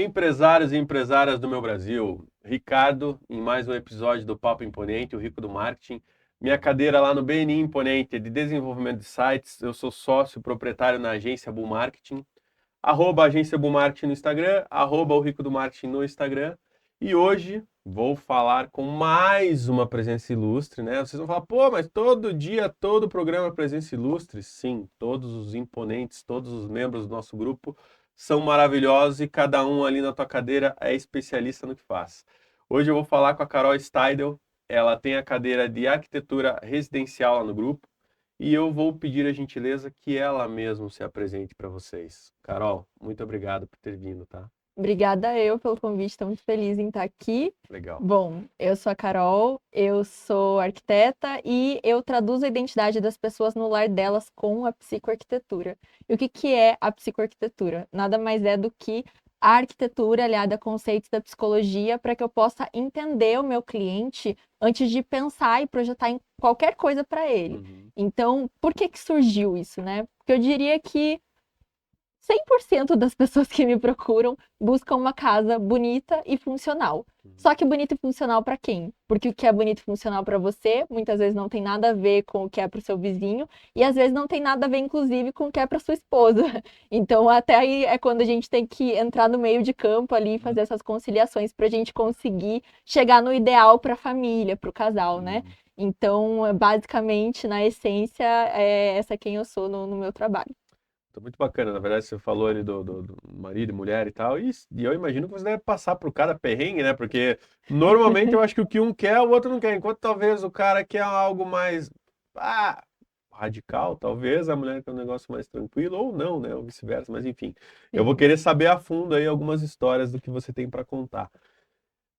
Empresários e empresárias do meu Brasil, Ricardo, em mais um episódio do Papo Imponente, o Rico do Marketing. Minha cadeira lá no BNI Imponente é de desenvolvimento de sites. Eu sou sócio proprietário na agência Bull Marketing. Agência Bull Marketing no Instagram, o Rico do Marketing no Instagram. E hoje vou falar com mais uma presença ilustre, né? Vocês vão falar, pô, mas todo dia, todo programa é presença ilustre? Sim, todos os imponentes, todos os membros do nosso grupo são maravilhosos e cada um ali na tua cadeira é especialista no que faz. Hoje eu vou falar com a Carol Steidel. Ela tem a cadeira de arquitetura residencial lá no grupo e eu vou pedir a gentileza que ela mesma se apresente para vocês. Carol, muito obrigado por ter vindo, tá? Obrigada eu pelo convite, estou muito feliz em estar aqui. Legal. Bom, eu sou a Carol, eu sou arquiteta e eu traduzo a identidade das pessoas no lar delas com a psicoarquitetura. E o que que é a psicoarquitetura? Nada mais é do que a arquitetura aliada a conceitos da psicologia para que eu possa entender o meu cliente antes de pensar e projetar em qualquer coisa para ele. Então, por que que surgiu isso, né? Porque eu diria que 100% das pessoas que me procuram buscam uma casa bonita e funcional. Só que bonita e funcional para quem? Porque o que é bonito e funcional para você, muitas vezes não tem nada a ver com o que é para o seu vizinho, e às vezes não tem nada a ver, inclusive, com o que é para sua esposa. Então, até aí é quando a gente tem que entrar no meio de campo ali e fazer essas conciliações para a gente conseguir chegar no ideal para a família, para o casal, né? Então, basicamente, na essência, é essa quem eu sou no meu trabalho. Tô muito bacana, na verdade, você falou ali do marido e mulher e tal, e eu imagino que você deve passar por cada perrengue, né? Porque normalmente eu acho que o que um quer, o outro não quer, enquanto talvez o cara quer algo mais radical, talvez a mulher quer um negócio mais tranquilo, ou não, né? Ou vice-versa, mas enfim. Eu vou Sim. querer saber a fundo aí algumas histórias do que você tem para contar.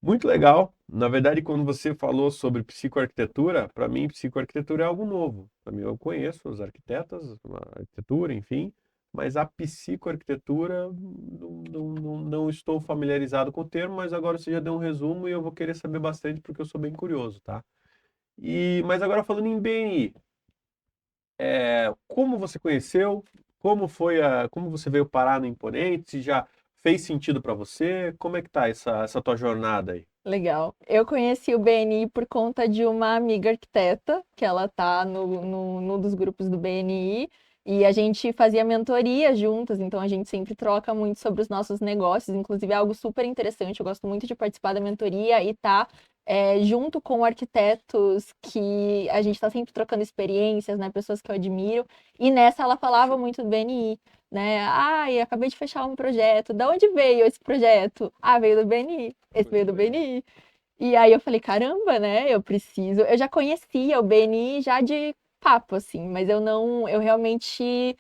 Muito legal. Na verdade, quando você falou sobre psicoarquitetura, para mim, psicoarquitetura é algo novo. Para mim, eu conheço os arquitetos, a arquitetura, enfim, mas a psicoarquitetura não estou familiarizado com o termo, mas agora você já deu um resumo e eu vou querer saber bastante porque eu sou bem curioso, tá? Mas agora falando em BNI, como você conheceu? Como você veio parar no Imponente? Se já fez sentido para você? Como é que tá essa tua jornada aí? Legal. Eu conheci o BNI por conta de uma amiga arquiteta, que ela tá num dos grupos do BNI, e a gente fazia mentoria juntas, então a gente sempre troca muito sobre os nossos negócios, inclusive é algo super interessante, eu gosto muito de participar da mentoria e tá junto com arquitetos que a gente está sempre trocando experiências, né, pessoas que eu admiro, e nessa ela falava muito do BNI. Né? Ai, acabei de fechar um projeto. Da onde veio esse projeto? Ah, veio do BNI. Esse veio Muito do legal. BNI. E aí eu falei, caramba, né? Eu preciso. Eu já conhecia o BNI já de papo, assim, mas eu realmente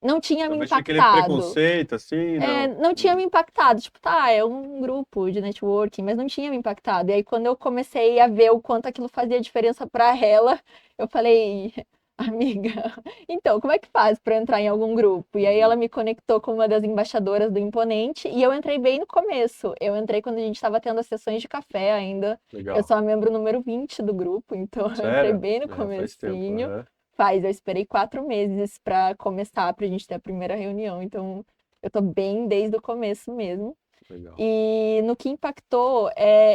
não tinha me Talvez tinha aquele impactado. preconceito, assim, não. Não tinha me impactado. Tipo, tá, é um grupo de networking, mas não tinha me impactado. E aí, quando eu comecei a ver o quanto aquilo fazia diferença pra ela, eu falei, amiga, então, como é que faz pra entrar em algum grupo? E aí ela Uhum. me conectou com uma das embaixadoras do Imponente e eu entrei bem no começo. Eu entrei quando a gente estava tendo as sessões de café ainda. Eu Legal. sou a membro número 20 do grupo, então eu entrei Sério? bem no É, faz tempo. comecinho. Aham. Eu esperei 4 meses para começar, pra gente ter a primeira reunião. Então, eu tô bem desde o começo mesmo. Legal. E no que impactou,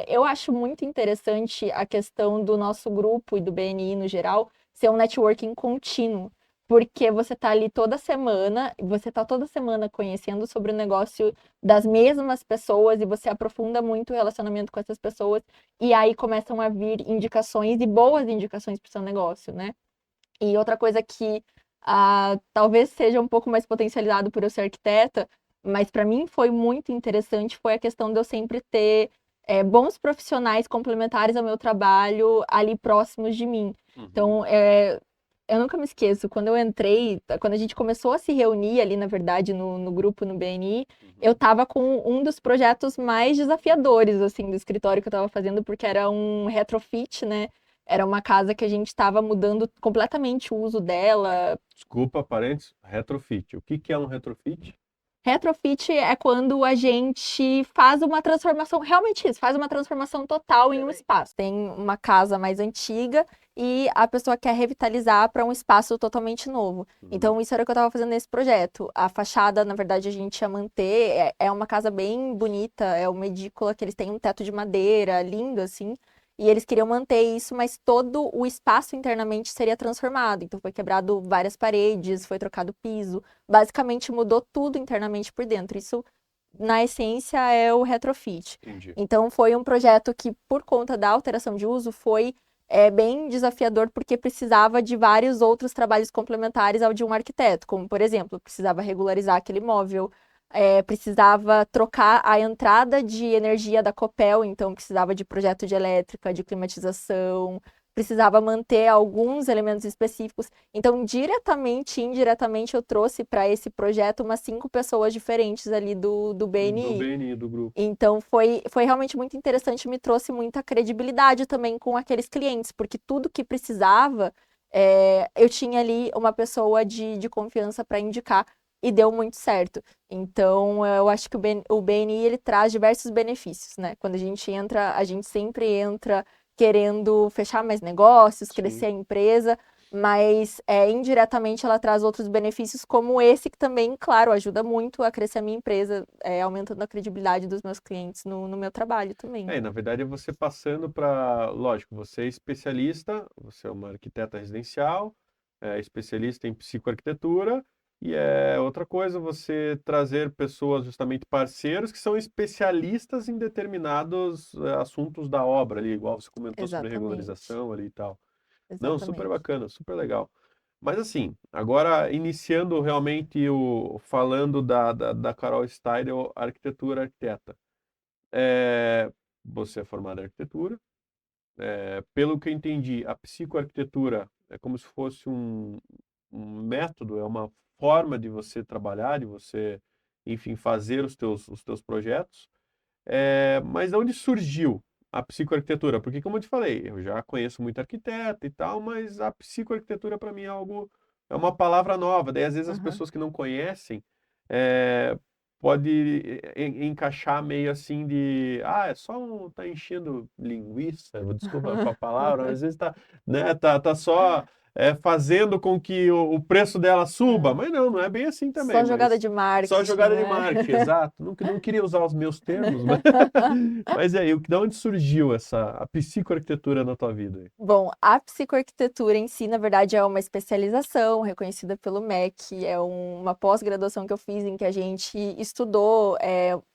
eu acho muito interessante a questão do nosso grupo e do BNI no geral ser um networking contínuo. Porque você tá ali toda semana, e você tá toda semana conhecendo sobre o negócio das mesmas pessoas e você aprofunda muito o relacionamento com essas pessoas e aí começam a vir indicações e boas indicações para o seu negócio, né? E outra coisa que talvez seja um pouco mais potencializado por eu ser arquiteta, mas para mim foi muito interessante, foi a questão de eu sempre ter bons profissionais complementares ao meu trabalho ali próximos de mim. Uhum. Então, eu nunca me esqueço, quando eu entrei, quando a gente começou a se reunir ali, na verdade, no grupo, no BNI, eu Uhum. estava com um dos projetos mais desafiadores, assim, do escritório que eu estava fazendo, porque era um retrofit, né? Era uma casa que a gente estava mudando completamente o uso dela. Desculpa, parênteses, retrofit. O que que é um retrofit? Retrofit é quando a gente faz uma transformação, realmente isso, faz uma transformação total em um espaço. Tem uma casa mais antiga e a pessoa quer revitalizar para um espaço totalmente novo. Então, isso era o que eu estava fazendo nesse projeto. A fachada, na verdade, a gente ia manter, é uma casa bem bonita, é uma edícula que eles têm um teto de madeira, lindo, assim. E eles queriam manter isso, mas todo o espaço internamente seria transformado. Então, foi quebrado várias paredes, foi trocado piso. Basicamente, mudou tudo internamente por dentro. Isso, na essência, é o retrofit. Entendi. Então, foi um projeto que, por conta da alteração de uso, foi bem desafiador, porque precisava de vários outros trabalhos complementares ao de um arquiteto. Como, por exemplo, precisava regularizar aquele imóvel, precisava trocar a entrada de energia da Copel, então precisava de projeto de elétrica, de climatização, precisava manter alguns elementos específicos. Então, diretamente e indiretamente, eu trouxe para esse projeto umas 5 pessoas diferentes ali do BNI. Do BNI, do grupo. Então, foi realmente muito interessante, me trouxe muita credibilidade também com aqueles clientes, porque tudo que precisava, eu tinha ali uma pessoa de confiança para indicar e deu muito certo. Então, eu acho que o BNI, ele traz diversos benefícios, né? Quando a gente entra, a gente sempre entra querendo fechar mais negócios, crescer a empresa, mas indiretamente ela traz outros benefícios, como esse, que também, claro, ajuda muito a crescer a minha empresa, aumentando a credibilidade dos meus clientes no meu trabalho também. Na verdade, é você passando para. Lógico, você é especialista, você é uma arquiteta residencial, é especialista em psicoarquitetura, e é outra coisa você trazer pessoas, justamente parceiros, que são especialistas em determinados assuntos da obra ali, igual você comentou sobre Exatamente. regularização ali e tal. Não, super Exatamente. bacana, super legal. Mas assim, agora iniciando realmente falando da Carol Steidel, arquitetura arquiteta. É, você é formada em arquitetura. Pelo que eu entendi, a psicoarquitetura é como se fosse um método, é uma forma de você trabalhar, de você, enfim, fazer os teus projetos. Mas de onde surgiu a psicoarquitetura? Porque, como eu te falei, eu já conheço muito arquiteto e tal, mas a psicoarquitetura para mim é uma palavra nova. Daí, às vezes, as Aham. pessoas que não conhecem é, pode encaixar meio assim é só tá enchendo linguiça, desculpa a palavra, às vezes tá, né, tá só fazendo com que o preço dela suba, É. mas não é bem assim também, Só jogada mas de só marketing, jogada de né? marketing, exato. Não queria usar os meus termos, mas é aí, de onde surgiu a psicoarquitetura na tua vida aí? Bom, a psicoarquitetura em si, na verdade, é uma especialização reconhecida pelo MEC, é uma pós-graduação que eu fiz em que a gente estudou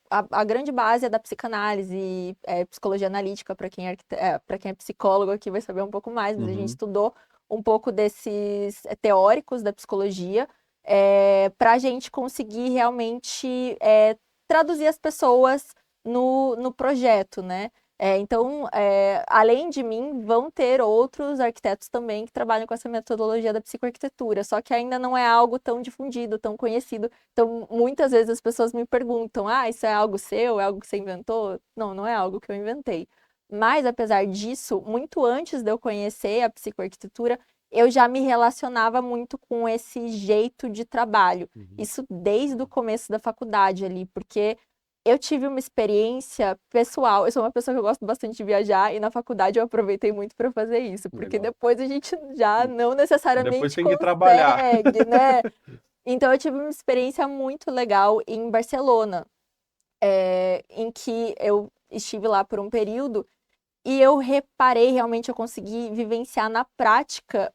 a grande base é da psicanálise, psicologia analítica, para quem para quem é psicólogo aqui vai saber um pouco mais, mas a gente Uhum. estudou um pouco desses teóricos da psicologia, para a gente conseguir realmente traduzir as pessoas no projeto, né? Então, além de mim, vão ter outros arquitetos também que trabalham com essa metodologia da psicoarquitetura, só que ainda não é algo tão difundido, tão conhecido. Então, muitas vezes as pessoas me perguntam: isso é algo seu? É algo que você inventou? Não, não é algo que eu inventei. Mas, apesar disso, muito antes de eu conhecer a psicoarquitetura, eu já me relacionava muito com esse jeito de trabalho. Uhum. Isso desde o começo da faculdade ali, porque eu tive uma experiência pessoal. Eu sou uma pessoa que eu gosto bastante de viajar e na faculdade eu aproveitei muito para fazer isso, porque Legal. depois a gente já não Depois necessariamente tem que trabalhar. consegue, né? Então eu tive uma experiência muito legal em Barcelona, em que eu estive lá por um período e eu reparei, realmente eu consegui vivenciar na prática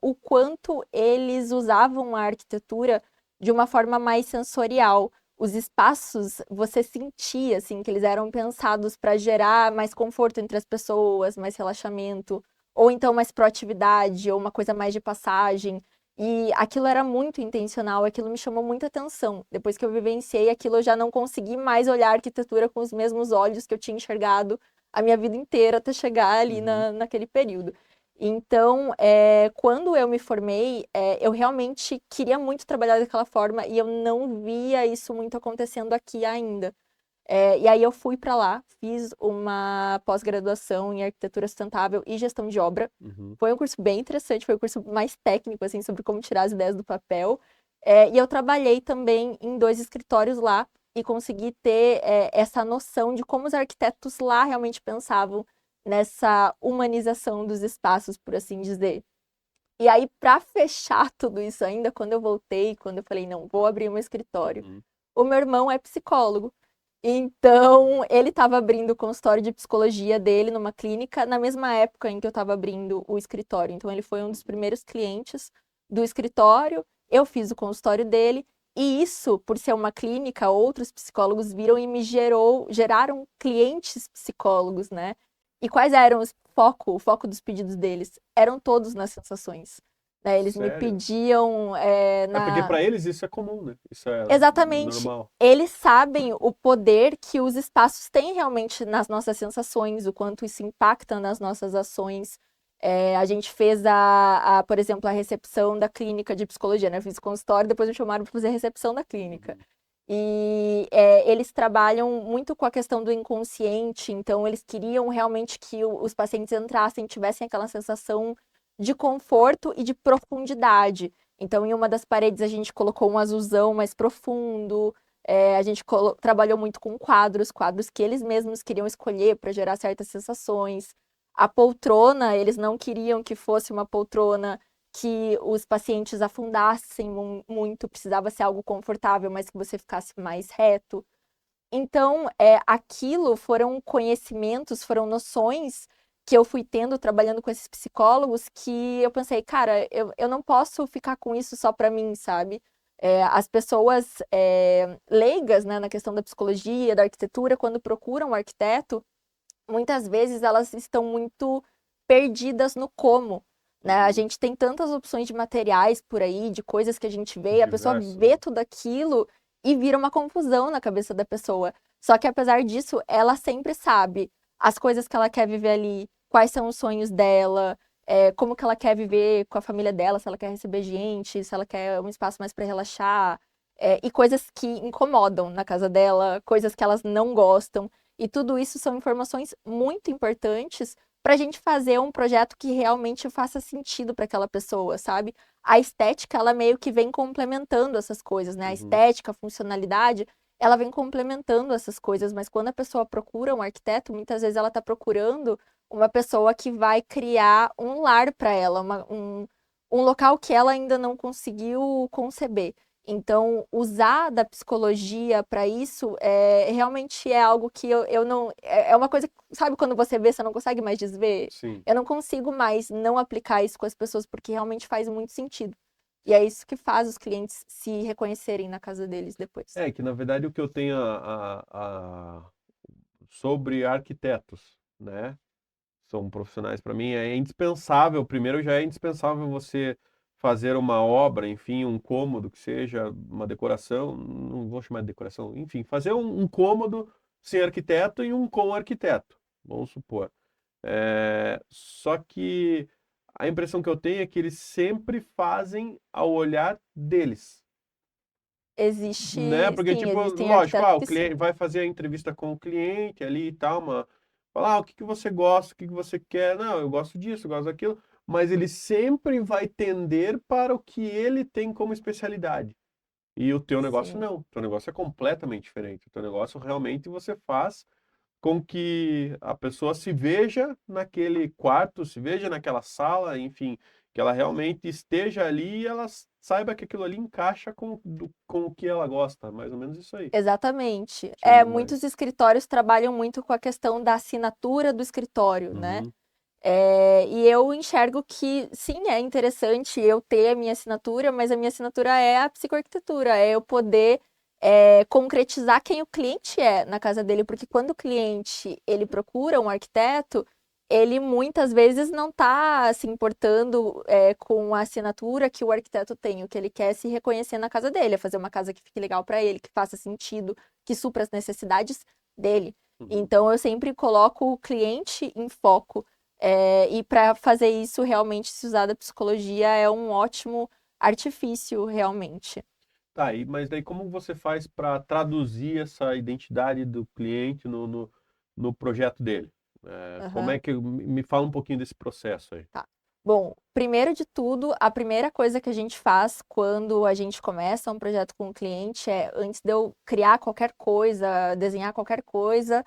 o quanto eles usavam a arquitetura de uma forma mais sensorial. Os espaços, você sentia assim que eles eram pensados para gerar mais conforto entre as pessoas, mais relaxamento, ou então mais proatividade, ou uma coisa mais de passagem. E aquilo era muito intencional, aquilo me chamou muita atenção. Depois que eu vivenciei aquilo, eu já não consegui mais olhar a arquitetura com os mesmos olhos que eu tinha enxergado a minha vida inteira até chegar ali Uhum. naquele período. Então, quando eu me formei, eu realmente queria muito trabalhar daquela forma e eu não via isso muito acontecendo aqui ainda. E aí eu fui para lá, fiz uma pós-graduação em arquitetura sustentável e gestão de obra. Uhum. Foi um curso bem interessante, foi um curso mais técnico, assim, sobre como tirar as ideias do papel. E eu trabalhei também em 2 escritórios lá e consegui ter essa noção de como os arquitetos lá realmente pensavam nessa humanização dos espaços, por assim dizer. E aí, para fechar tudo isso ainda, quando eu voltei, quando eu falei, não, vou abrir um escritório, Uhum. o meu irmão é psicólogo. Então, ele estava abrindo o consultório de psicologia dele numa clínica na mesma época em que eu estava abrindo o escritório. Então, ele foi um dos primeiros clientes do escritório. Eu fiz o consultório dele. E isso, por ser uma clínica, outros psicólogos viram e me geraram clientes psicólogos, né? E quais eram o foco dos pedidos deles? Eram todos nas sensações. Né? Eles me Sério? pediam É porque na para eles isso é comum, né? Isso é Exatamente. normal. Eles sabem o poder que os espaços têm realmente nas nossas sensações, o quanto isso impacta nas nossas ações. A gente fez, por exemplo, a recepção da clínica de psicologia, né? Eu fiz consultório, depois me chamaram para fazer a recepção da clínica. Uhum. E eles trabalham muito com a questão do inconsciente, então eles queriam realmente que os pacientes entrassem, tivessem aquela sensação de conforto e de profundidade. Então, em uma das paredes, a gente colocou um azulzão mais profundo. A gente trabalhou muito com quadros que eles mesmos queriam escolher para gerar certas sensações. A poltrona, eles não queriam que fosse uma poltrona que os pacientes afundassem muito, precisava ser algo confortável, mas que você ficasse mais reto. Então, aquilo foram conhecimentos, foram noções que eu fui tendo trabalhando com esses psicólogos que eu pensei, cara, eu não posso ficar com isso só para mim, sabe? As pessoas leigas, né, na questão da psicologia, da arquitetura, quando procuram um arquiteto, muitas vezes elas estão muito perdidas no como. Né? A Uhum. gente tem tantas opções de materiais por aí, de coisas que a gente vê, e a pessoa Diversos, vê né? tudo aquilo e vira uma confusão na cabeça da pessoa. Só que apesar disso, ela sempre sabe as coisas que ela quer viver ali, quais são os sonhos dela, como que ela quer viver com a família dela, se ela quer receber gente, se ela quer um espaço mais para relaxar, e coisas que incomodam na casa dela, coisas que elas não gostam. E tudo isso são informações muito importantes para a gente fazer um projeto que realmente faça sentido para aquela pessoa, sabe? A estética, ela meio que vem complementando essas coisas, né? A Uhum. estética, a funcionalidade, ela vem complementando essas coisas, mas quando a pessoa procura um arquiteto, muitas vezes ela está procurando uma pessoa que vai criar um lar para ela, um local que ela ainda não conseguiu conceber. Então, usar da psicologia para isso realmente é algo que eu não. É uma coisa, sabe, quando você vê, você não consegue mais desver? Sim. Eu não consigo mais não aplicar isso com as pessoas, porque realmente faz muito sentido. E é isso que faz os clientes se reconhecerem na casa deles depois. É que na verdade o que eu tenho sobre arquitetos, né? São profissionais para mim é indispensável. Primeiro já é indispensável você fazer uma obra, enfim, um cômodo que seja uma decoração, não vou chamar de decoração, enfim, fazer um cômodo sem arquiteto e um com arquiteto, vamos supor. Só que a impressão que eu tenho é que eles sempre fazem ao olhar deles, né? Porque, Sim, tipo, existem lógico, arquitetos o que sim. cliente vai fazer a entrevista com o cliente ali e tal, falar, o que que você gosta, o que que você quer? Não, eu gosto disso, eu gosto daquilo, mas ele sempre vai tender para o que ele tem como especialidade. E o teu negócio Sim. não, o teu negócio é completamente diferente. O teu negócio realmente você faz com que a pessoa se veja naquele quarto, se veja naquela sala, enfim, que ela realmente esteja ali e ela saiba que aquilo ali encaixa com o que ela gosta, mais ou menos isso aí. Exatamente. Muitos Mas, escritórios trabalham muito com a questão da assinatura do escritório, né? uhum, E eu enxergo que, sim, é interessante eu ter a minha assinatura, mas a minha assinatura é a psicoarquitetura, é eu poder concretizar quem o cliente é na casa dele, porque quando o cliente ele procura um arquiteto, ele muitas vezes não está se importando com a assinatura que o arquiteto tem, o que ele quer é se reconhecer na casa dele, é fazer uma casa que fique legal para ele, que faça sentido, que supra as necessidades dele. uhum. Então, eu sempre coloco o cliente em foco. E para fazer isso, realmente, se usar da psicologia é um ótimo artifício, realmente. Tá, mas daí como você faz para traduzir essa identidade do cliente no projeto dele? Como é Aham, que, me fala um pouquinho desse processo aí. tá. Bom, primeiro de tudo, a primeira coisa que a gente faz quando a gente começa um projeto com o cliente é, antes de eu criar qualquer coisa, desenhar qualquer coisa,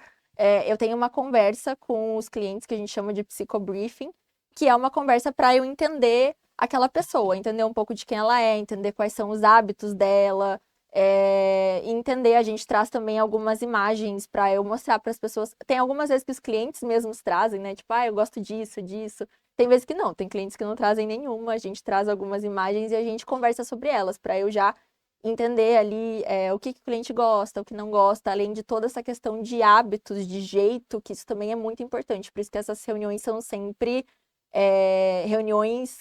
eu tenho uma conversa com os clientes que a gente chama de psicobriefing, que é uma conversa para eu entender aquela pessoa, entender um pouco de quem ela é, entender quais são os hábitos dela, e entender. A gente traz também algumas imagens para eu mostrar para as pessoas. Tem algumas vezes que os clientes mesmos trazem, né? Tipo, eu gosto disso, disso. Tem vezes que não, tem clientes que não trazem nenhuma, a gente traz algumas imagens e a gente conversa sobre elas, para eu já entender ali o que o cliente gosta, o que não gosta, além de toda essa questão de hábitos, de jeito, que isso também é muito importante. Por isso que essas reuniões são sempre reuniões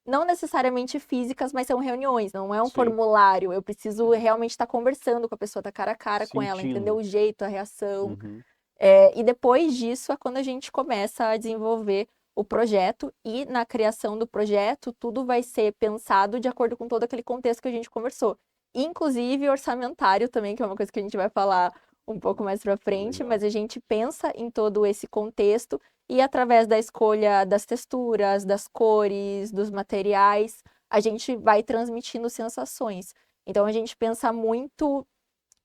não necessariamente físicas, mas são reuniões, não é um Sim, formulário. Eu preciso realmente estar conversando com a pessoa, estar cara a cara com ela, entender sentindo. o jeito, a reação. Uhum. E depois disso é quando a gente começa a desenvolver o projeto, e na criação do projeto, tudo vai ser pensado de acordo com todo aquele contexto que a gente conversou. Inclusive orçamentário também, que é uma coisa que a gente vai falar um pouco mais para frente, Legal. mas a gente pensa em todo esse contexto e através da escolha das texturas, das cores, dos materiais, a gente vai transmitindo sensações. Então a gente pensa muito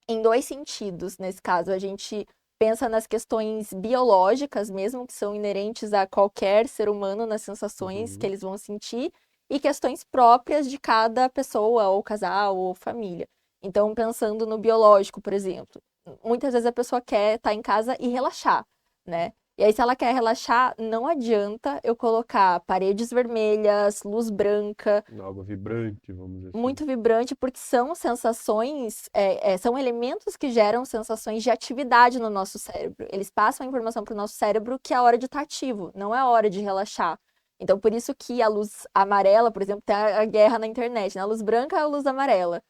em dois sentidos nesse caso. A gente pensa nas questões biológicas mesmo, que são inerentes a qualquer ser humano, nas sensações que Uhum. eles vão sentir, e questões próprias de cada pessoa, ou casal, ou família. Então, pensando no biológico, por exemplo, muitas vezes a pessoa quer estar em casa e relaxar, né? E aí, se ela quer relaxar, não adianta eu colocar paredes vermelhas, luz branca, Algo vibrante, vamos dizer assim. muito vibrante, porque são sensações, são elementos que geram sensações de atividade no nosso cérebro. Eles passam a informação para o nosso cérebro que é a hora de estar ativo, não é a hora de relaxar. Então, por isso que a luz amarela, por exemplo, tem a guerra na internet, né? A luz branca é a luz amarela.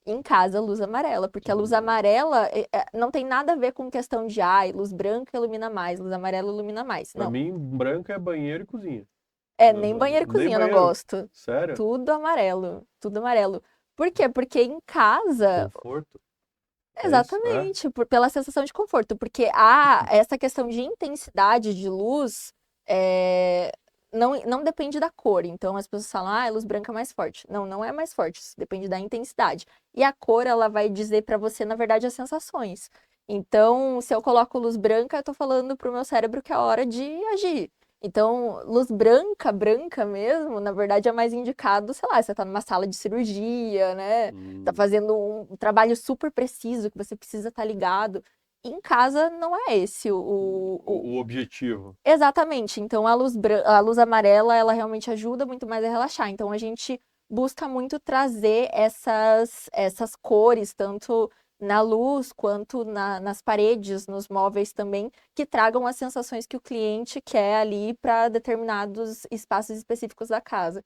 Em casa, a luz amarela, porque a luz Uhum. amarela não tem nada a ver com questão de, luz branca ilumina mais, luz amarela ilumina mais. Pra Não. mim, branco é banheiro e cozinha. Nem banheiro e Nem cozinha eu não banheiro. gosto. Sério? Tudo amarelo. Tudo amarelo. Por quê? Porque em casa, Conforto? É isso? É? exatamente, pela sensação de conforto. Porque há essa questão de intensidade de luz, não depende da cor. Então as pessoas falam, a luz branca é mais forte. Não, não é mais forte. Isso depende da intensidade. E a cor, ela vai dizer pra você, na verdade, as sensações. Então, se eu coloco luz branca, eu tô falando pro meu cérebro que é hora de agir. Então, luz branca, branca mesmo, na verdade é mais indicado, sei lá, você tá numa sala de cirurgia, né? Tá Hum. fazendo um trabalho super preciso que você precisa estar ligado. Em casa não é esse O objetivo. Exatamente. Então a luz amarela, ela realmente ajuda muito mais a relaxar. Então a gente busca muito trazer essas cores, tanto na luz quanto nas paredes, nos móveis também, que tragam as sensações que o cliente quer ali para determinados espaços específicos da casa.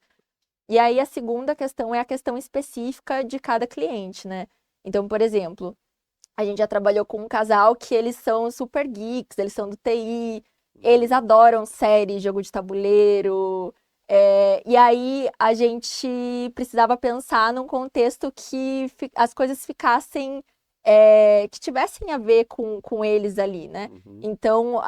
E aí a segunda questão é a questão específica de cada cliente, né? Então, por exemplo, a gente já trabalhou com um casal que eles são super geeks, eles são do TI, eles adoram série, jogo de tabuleiro. E aí a gente precisava pensar num contexto que as coisas ficassem, que tivessem a ver com eles ali, né? Uhum. Então,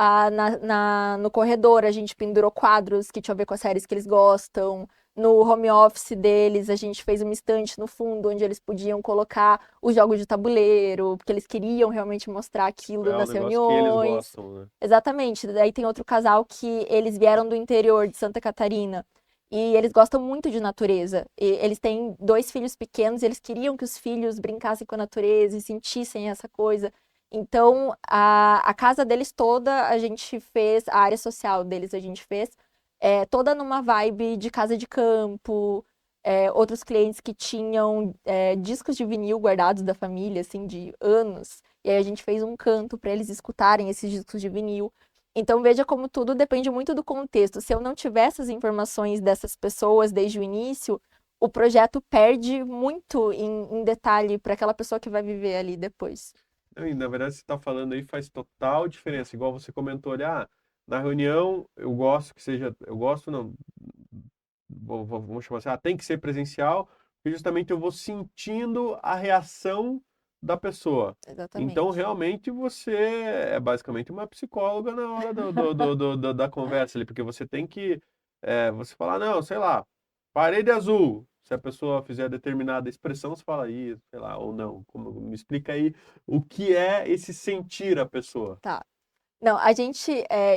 no corredor, a gente pendurou quadros que tinham a ver com as séries que eles gostam. No home office deles, a gente fez uma estante no fundo onde eles podiam colocar os jogos de tabuleiro, porque eles queriam realmente mostrar aquilo É um nas negócio que eles reuniões. gostam, né? Exatamente. Daí tem outro casal que eles vieram do interior de Santa Catarina e eles gostam muito de natureza. E eles têm dois filhos pequenos e eles queriam que os filhos brincassem com a natureza e sentissem essa coisa. Então, a casa deles toda, a gente fez, a área social deles a gente fez, toda numa vibe de casa de campo, outros clientes que tinham discos de vinil guardados da família, assim, de anos. E aí a gente fez um canto para eles escutarem esses discos de vinil. Então veja como tudo depende muito do contexto. Se eu não tiver essas informações dessas pessoas desde o início, o projeto perde muito em detalhe para aquela pessoa que vai viver ali depois. Não, e, na verdade, você está falando aí faz total diferença. Igual você comentou ali, na reunião eu gosto que seja, eu gosto não, vamos chamar assim, tem que ser presencial, porque justamente eu vou sentindo a reação da pessoa. Então, Exatamente. realmente, você é basicamente uma psicóloga na hora da conversa ali, porque você tem que você falar, não, sei lá, parede azul. Se a pessoa fizer determinada expressão, você fala isso, sei lá, ou não. Me explica aí o que é esse sentir a pessoa. Tá. Não,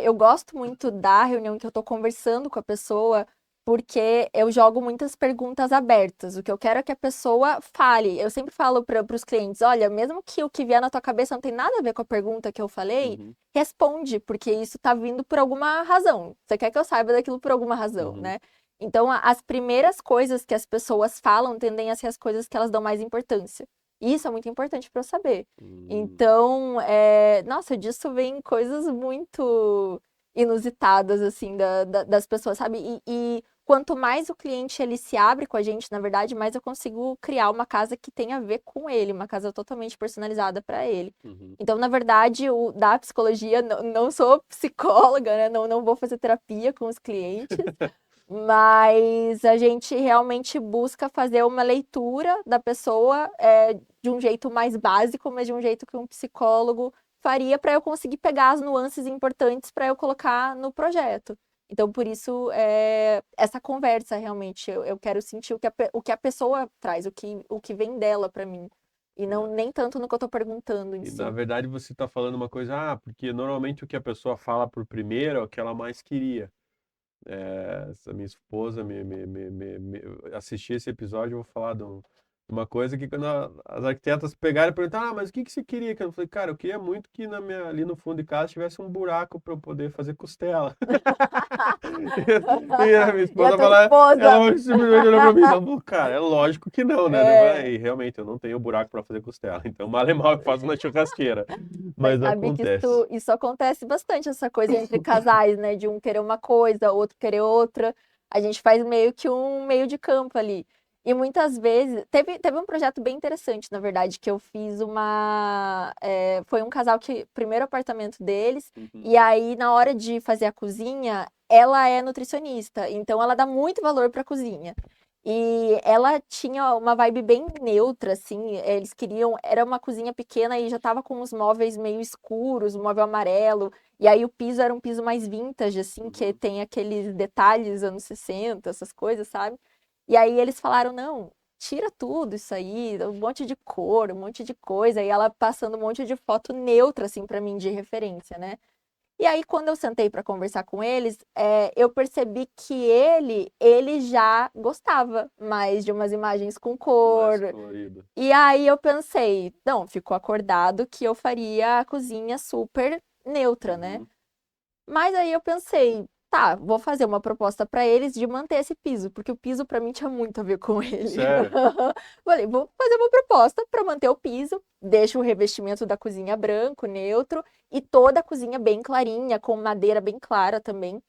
eu gosto muito da reunião que eu tô conversando com a pessoa, porque eu jogo muitas perguntas abertas. O que eu quero é que a pessoa fale. Eu sempre falo para os clientes, olha, mesmo que o que vier na tua cabeça não tem nada a ver com a pergunta que eu falei, Uhum, responde, porque isso tá vindo por alguma razão. Você quer que eu saiba daquilo por alguma razão, uhum. né? Então, as primeiras coisas que as pessoas falam tendem a ser as coisas que elas dão mais importância. E isso é muito importante para eu saber. Hum. Então, nossa, disso vem coisas muito inusitadas, assim, das pessoas, sabe? E quanto mais o cliente ele se abre com a gente, na verdade, mais eu consigo criar uma casa que tenha a ver com ele, uma casa totalmente personalizada para ele. Uhum. Então, na verdade, o da psicologia, não sou psicóloga, né? Não vou fazer terapia com os clientes, mas a gente realmente busca fazer uma leitura da pessoa de um jeito mais básico, mas de um jeito que um psicólogo faria para eu conseguir pegar as nuances importantes para eu colocar no projeto. Então, por isso, essa conversa realmente, eu quero sentir o que a pessoa traz, o que vem dela para mim. E não É. nem tanto no que eu estou perguntando em E na si. verdade você está falando uma coisa, porque normalmente o que a pessoa fala por primeiro é o que ela mais queria. Essa minha esposa assistir esse episódio, eu vou falar de uma coisa que quando as arquitetas pegaram e perguntaram, mas o que que você queria? Que eu falei, cara, eu queria muito que ali no fundo de casa tivesse um buraco para eu poder fazer costela. E a minha E a esposa tua falou, esposa? ela simplesmente olhou para mim e falou, cara, é lógico que não, né? É, E realmente eu não tenho buraco para fazer costela, então mal e mal eu faço na churrasqueira, Mas mas sabe que acontece. isso acontece bastante, essa coisa entre casais, né? De um querer uma coisa, outro querer outra. A gente faz meio que um meio de campo ali. E muitas vezes. Teve um projeto bem interessante, na verdade, que eu fiz uma. Foi um casal que. Primeiro apartamento deles. Uhum. E aí, na hora de fazer a cozinha, ela é nutricionista. Então, ela dá muito valor para a cozinha. E ela tinha uma vibe bem neutra, assim. Eles queriam. Era uma cozinha pequena e já tava com os móveis meio escuros, um móvel amarelo. E aí o piso era um piso mais vintage, assim, que Uhum. tem aqueles detalhes anos 60, essas coisas, sabe? E aí eles falaram: não, tira tudo isso aí, um monte de cor, um monte de coisa. E ela passando um monte de foto neutra, assim, pra mim, de referência, né? E aí, quando eu sentei para conversar com eles, eu percebi que ele já gostava mais de umas imagens com cor. Mais colorido. E aí eu pensei, não, ficou acordado que eu faria a cozinha super neutra, né? Uhum. Mas aí eu pensei, tá, vou fazer uma proposta para eles de manter esse piso, porque o piso para mim tinha muito a ver com ele. Sério? Falei, vou fazer uma proposta para manter o piso, deixo o revestimento da cozinha branco, neutro, e toda a cozinha bem clarinha, com madeira bem clara também,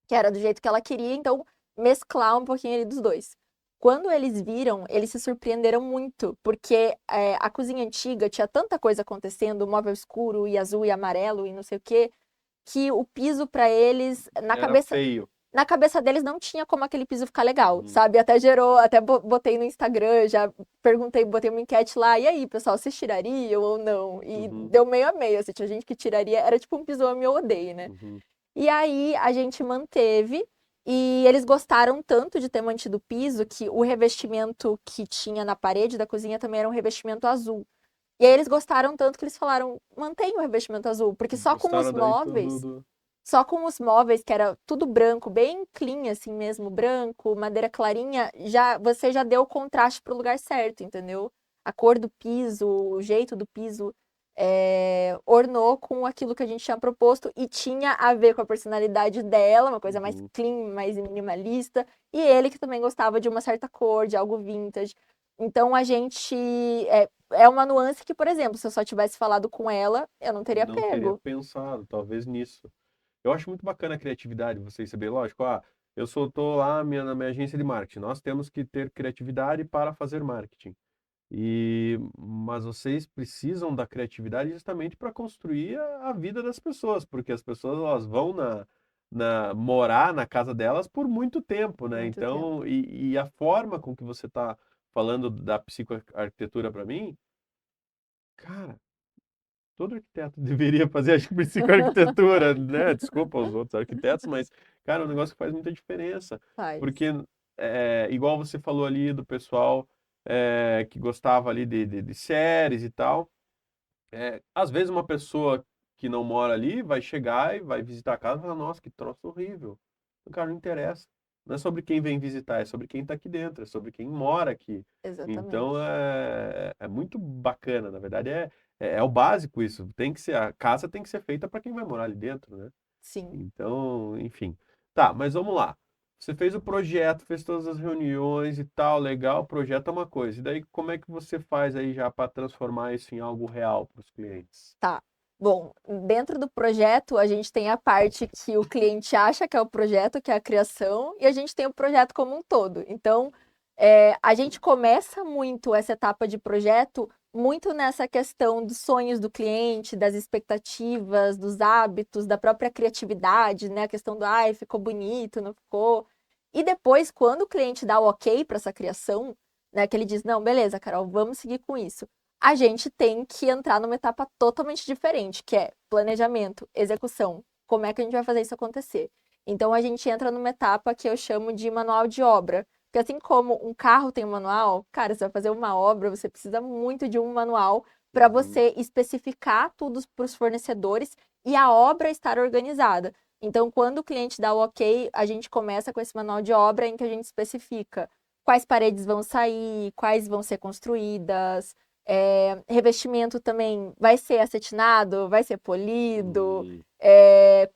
que era do jeito que ela queria, então mesclar um pouquinho ali dos dois. Quando eles viram, eles se surpreenderam muito, porque a cozinha antiga tinha tanta coisa acontecendo, móvel escuro e azul e amarelo e não sei o quê, que o piso para eles, Era feio. na cabeça deles não tinha como aquele piso ficar legal, Uhum. sabe? Até botei no Instagram, já perguntei, botei uma enquete lá, e aí, pessoal, vocês tirariam ou não? E Uhum. deu meio a meio, assim, tinha gente que tiraria, era tipo um piso ame ou odeie, né? Uhum. E aí a gente manteve, e eles gostaram tanto de ter mantido o piso que o revestimento que tinha na parede da cozinha também era um revestimento azul. E aí eles gostaram tanto que eles falaram, mantenha o revestimento azul, porque Gostaram daí tudo só com os móveis, que era tudo branco, bem clean assim mesmo, branco, madeira clarinha, você já deu o contraste pro lugar certo, entendeu? A cor do piso, o jeito do piso ornou com aquilo que a gente tinha proposto e tinha a ver com a personalidade dela, uma coisa mais Uhum. clean, mais minimalista, e ele que também gostava de uma certa cor, de algo vintage. Então a gente é uma nuance que, por exemplo, se eu só tivesse falado com ela, eu não teria Não teria pego. pensado, talvez nisso. Eu acho muito bacana a criatividade, vocês saberem, lógico, tô lá na minha agência de marketing, nós temos que ter criatividade para fazer marketing. Mas vocês precisam da criatividade justamente para construir a vida das pessoas, porque as pessoas elas vão morar na casa delas por muito tempo, né? Muito tempo. Então, e a forma com que você está falando da psicoarquitetura para mim, cara, todo arquiteto deveria fazer, acho que psicoarquitetura, né? Desculpa os outros arquitetos, mas, cara, é um negócio que faz muita diferença. Faz. Porque, igual você falou ali do pessoal que gostava ali de séries e tal, às vezes uma pessoa que não mora ali vai chegar e vai visitar a casa e falar, nossa, que troço horrível. O cara não interessa. Não é sobre quem vem visitar, é sobre quem está aqui dentro, é sobre quem mora aqui. Exatamente. Então é muito bacana, na verdade é o básico isso. Tem que ser, a casa tem que ser feita para quem vai morar ali dentro, né? Sim. Então, enfim. Tá, mas vamos lá. Você fez o projeto, fez todas as reuniões e tal, legal, o projeto é uma coisa. E daí, como é que você faz aí já para transformar isso em algo real para os clientes? Tá. Bom, dentro do projeto, a gente tem a parte que o cliente acha que é o projeto, que é a criação, e a gente tem o projeto como um todo. Então, a gente começa muito essa etapa de projeto muito nessa questão dos sonhos do cliente, das expectativas, dos hábitos, da própria criatividade, né? A questão do, ai, ficou bonito, não ficou. E depois, quando o cliente dá o ok para essa criação, né? Que ele diz, não, beleza, Carol, vamos seguir com isso, a gente tem que entrar numa etapa totalmente diferente, que é planejamento, execução. Como é que a gente vai fazer isso acontecer? Então a gente entra numa etapa que eu chamo de manual de obra. Porque assim como um carro tem um manual, cara, você vai fazer uma obra, você precisa muito de um manual para Uhum. você especificar tudo para os fornecedores e a obra estar organizada. Então, quando o cliente dá o ok, a gente começa com esse manual de obra em que a gente especifica quais paredes vão sair, quais vão ser construídas, revestimento também vai ser acetinado, vai ser polido, Hum,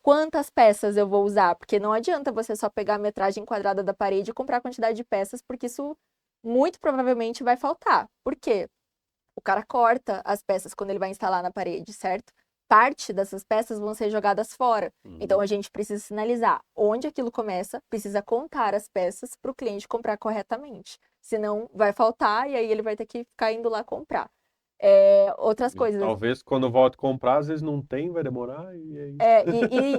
quantas peças eu vou usar, porque não adianta você só pegar a metragem quadrada da parede e comprar a quantidade de peças, porque isso muito provavelmente vai faltar. Por quê? O cara corta as peças quando ele vai instalar na parede, certo? Parte dessas peças vão ser jogadas fora. Então uhum. a gente precisa sinalizar onde aquilo começa, precisa contar as peças para o cliente comprar corretamente. Senão vai faltar e aí ele vai ter que ficar indo lá comprar. Outras E coisas. talvez quando volta a comprar, às vezes não tem, vai demorar e é isso.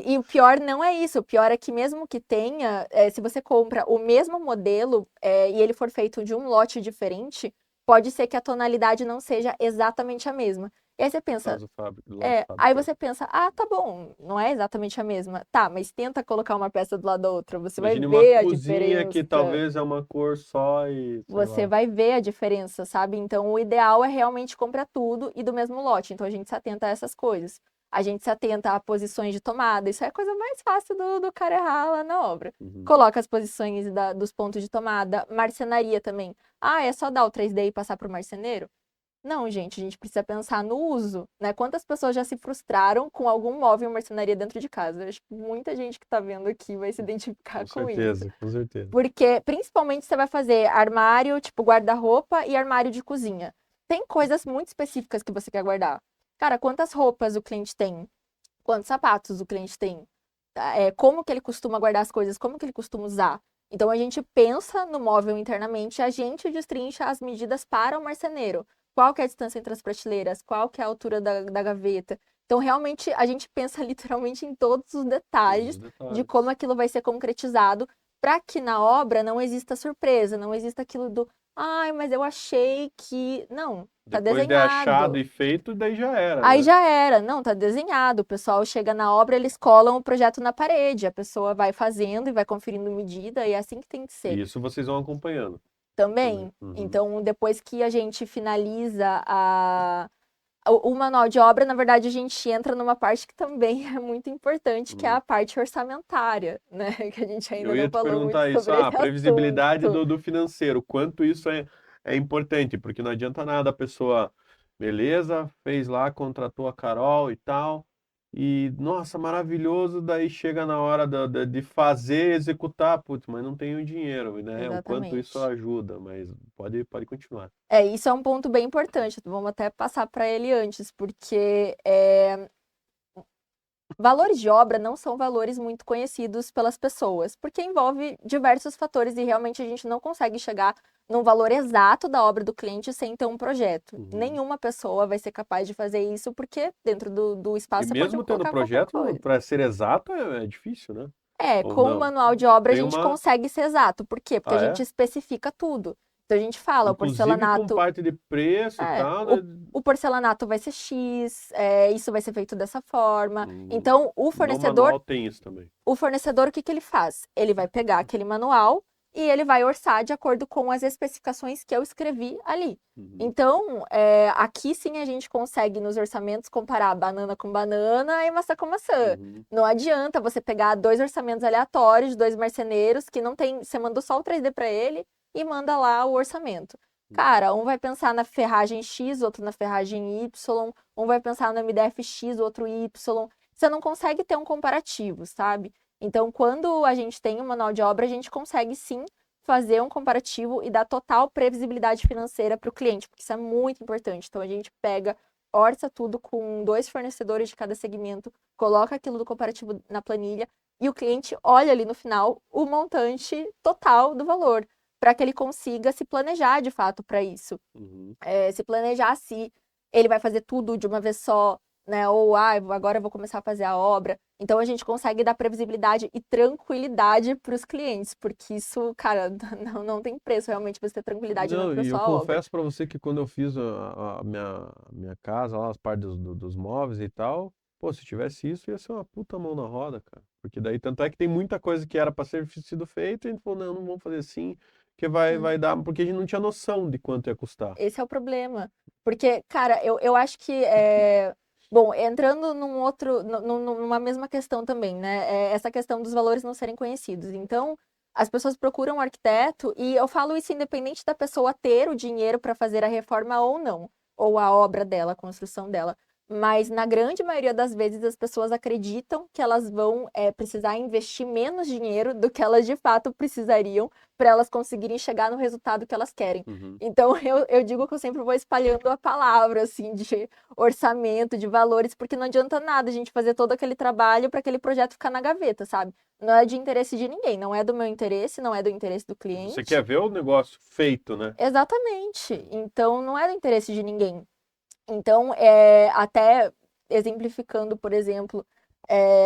E o pior não é isso. O pior é que mesmo que tenha, se você compra o mesmo modelo, e ele for feito de um lote diferente, pode ser que a tonalidade não seja exatamente a mesma. E aí você pensa, Faz o fábrica, lá de aí fábrica. você pensa, ah, tá bom, não é exatamente a mesma. Tá, mas tenta colocar uma peça do lado da outra, você vai Imagine uma ver a cozinha que diferença. talvez é uma cor só e sei Você lá. vai ver a diferença, sabe? Então, o ideal é realmente comprar tudo e do mesmo lote. Então, a gente se atenta a essas coisas. A gente se atenta a posições de tomada. Isso é a coisa mais fácil do cara errar lá na obra. Uhum. Coloca as posições dos pontos de tomada. Marcenaria também. Ah, é só dar o 3D e passar para o marceneiro? Não, gente, a gente precisa pensar no uso, né? Quantas pessoas já se frustraram com algum móvel em marcenaria dentro de casa? Eu acho que muita gente que está vendo aqui vai se identificar Com com isso. certeza, com certeza. Porque, principalmente, você vai fazer armário, tipo guarda-roupa e armário de cozinha. Tem coisas muito específicas que você quer guardar. Cara, quantas roupas o cliente tem? Quantos sapatos o cliente tem? Como que ele costuma guardar as coisas? Como que ele costuma usar? Então, a gente pensa no móvel internamente, a gente destrincha as medidas para o marceneiro. Qual que é a distância entre as prateleiras? Qual que é a altura da gaveta? Então, realmente, a gente pensa literalmente em todos os Todos detalhes os de como detalhes. aquilo vai ser concretizado para que na obra não exista surpresa, não exista aquilo do, ai, mas eu achei que. Não, tá Depois de achado desenhado. e feito, daí já era, Aí né? já era, não, tá desenhado. O pessoal chega na obra, eles colam o projeto na parede, a pessoa vai fazendo e vai conferindo medida, e é assim que tem que ser E isso vocês vão acompanhando também. também. Uhum. Então, depois que a gente finaliza o manual de obra, na verdade, a gente entra numa parte que também é muito importante, que é Hum. a parte orçamentária, né? Que a gente ainda Eu ia não te falou muito perguntar isso, sobre a esse previsibilidade assunto. do financeiro, quanto isso é importante, porque não adianta nada a pessoa, beleza, fez lá, contratou a Carol e tal, e nossa, maravilhoso, daí chega na hora de fazer, executar, putz, mas não tem o dinheiro, né? O quanto isso Exatamente. ajuda, mas pode continuar. Isso é um ponto bem importante. Vamos até passar para ele antes, porque valores de obra não são valores muito conhecidos pelas pessoas, porque envolve diversos fatores e realmente a gente não consegue chegar num valor exato da obra do cliente sem ter um projeto. Uhum. Nenhuma pessoa vai ser capaz de fazer isso, porque dentro do E espaço você pode mesmo tendo colocar qualquer projeto, coisa. para ser exato é difícil, né? Ou Com o não? manual de obra a Tem gente uma. consegue ser exato. Por quê? Porque a Ah, gente é? especifica tudo. Então a gente fala, o Inclusive com porcelanato, parte de preço e é, tal, o, né? o porcelanato vai ser X, isso vai ser feito dessa forma. Hum, Então No manual tem isso também. o fornecedor, o que que ele faz? Ele vai pegar aquele manual e ele vai orçar de acordo com as especificações que eu escrevi ali. Uhum, Então, aqui sim a gente consegue nos orçamentos comparar banana com banana e maçã com maçã. uhum, Não adianta você pegar dois orçamentos aleatórios de dois marceneiros que não tem, você mandou só o 3D para ele e manda lá o orçamento. Cara, um vai pensar na ferragem X, outro na ferragem Y, um vai pensar no MDF X, outro Y. Você não consegue ter um comparativo, sabe? Então, quando a gente tem um manual de obra, a gente consegue sim fazer um comparativo e dar total previsibilidade financeira para o cliente, porque isso é muito importante. Então, a gente pega, orça tudo com dois fornecedores de cada segmento, coloca aquilo do comparativo na planilha e o cliente olha ali no final o montante total do valor, para que ele consiga se planejar de fato para isso. uhum. Se planejar se ele vai fazer tudo de uma vez só, né? Ou agora eu vou começar a fazer a obra. Então a gente consegue dar previsibilidade e tranquilidade para os clientes, porque isso, cara, não tem preço realmente você ter tranquilidade Não, na e eu sua obra. confesso para você que quando eu fiz a minha casa, lá, as partes dos móveis e tal, pô, se tivesse isso, ia ser uma puta mão na roda, cara. Porque daí, tanto é que tem muita coisa que era para ser sido feita, e a gente falou, não, não vamos fazer assim, que vai dar, porque a gente não tinha noção de quanto ia custar. Esse é o problema. Porque, cara, eu acho que bom, entrando numa mesma questão também, né? Essa questão dos valores não serem conhecidos. Então, as pessoas procuram um arquiteto, e eu falo isso independente da pessoa ter o dinheiro para fazer a reforma ou não, ou a obra dela, a construção dela. Mas na grande maioria das vezes as pessoas acreditam que elas vão precisar investir menos dinheiro do que elas de fato precisariam para elas conseguirem chegar no resultado que elas querem. Uhum. Então, eu digo que eu sempre vou espalhando a palavra, assim, de orçamento, de valores, porque não adianta nada a gente fazer todo aquele trabalho para aquele projeto ficar na gaveta, sabe? Não é de interesse de ninguém, não é do meu interesse, não é do interesse do Você cliente. quer ver o negócio feito, né? Exatamente. Então, não é do interesse de ninguém. Então, até exemplificando, por exemplo,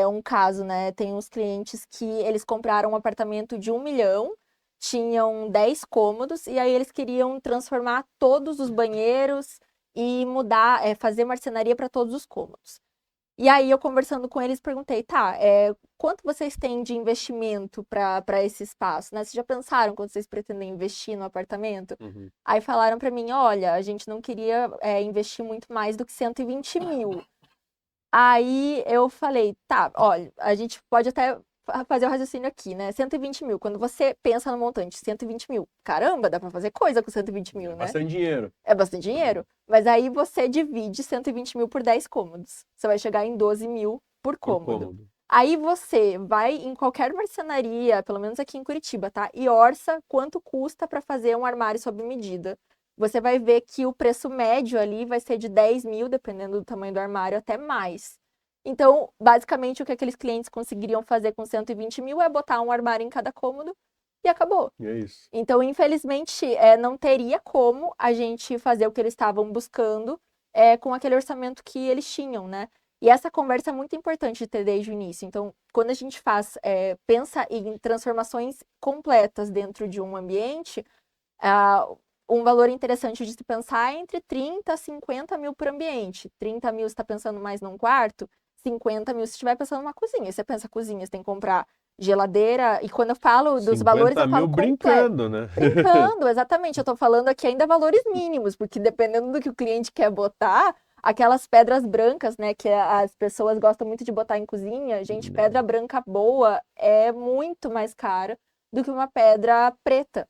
um caso, né? Tem uns clientes que eles compraram um apartamento de 1 milhão, tinham 10 cômodos, e aí eles queriam transformar todos os banheiros e mudar, fazer marcenaria para todos os cômodos. E aí, eu conversando com eles, perguntei, tá, quanto vocês têm de investimento para esse espaço, né? Vocês já pensaram quanto vocês pretendem investir no apartamento? Uhum. Aí falaram para mim, olha, a gente não queria investir muito mais do que 120 mil. Aí eu falei, tá, olha, a gente pode até fazer o raciocínio aqui, né? 120 mil, quando você pensa no montante, 120 mil, caramba, dá para fazer coisa com 120 mil, É né? bastante dinheiro É bastante dinheiro. Mas aí você divide 120 mil por 10 cômodos. Você vai chegar em 12 mil por por cômodo. cômodo. Aí você vai em qualquer marcenaria, pelo menos aqui em Curitiba, tá? E orça quanto custa para fazer um armário sob medida. Você vai ver que o preço médio ali vai ser de 10 mil, dependendo do tamanho do armário, até mais. Então, basicamente, o que aqueles clientes conseguiriam fazer com 120 mil é botar um armário em cada cômodo e acabou. E é isso. Então, infelizmente, não teria como a gente fazer o que eles estavam buscando com aquele orçamento que eles tinham, né? E essa conversa é muito importante de ter desde o início. Então, quando a gente pensa em transformações completas dentro de um ambiente, um valor interessante de se pensar é entre 30 a 50 mil por ambiente. 30 mil você está pensando mais num quarto, 50 mil se estiver pensando numa cozinha. Você pensa cozinha, você tem que comprar geladeira, e quando eu falo dos valores, 50 eu mil falo completo. brincando, né? Brincando, exatamente. Eu tô falando aqui ainda valores mínimos, porque dependendo do que o cliente quer botar, aquelas pedras brancas, né, que as pessoas gostam muito de botar em cozinha, gente, pedra branca boa é muito mais cara do que uma pedra preta.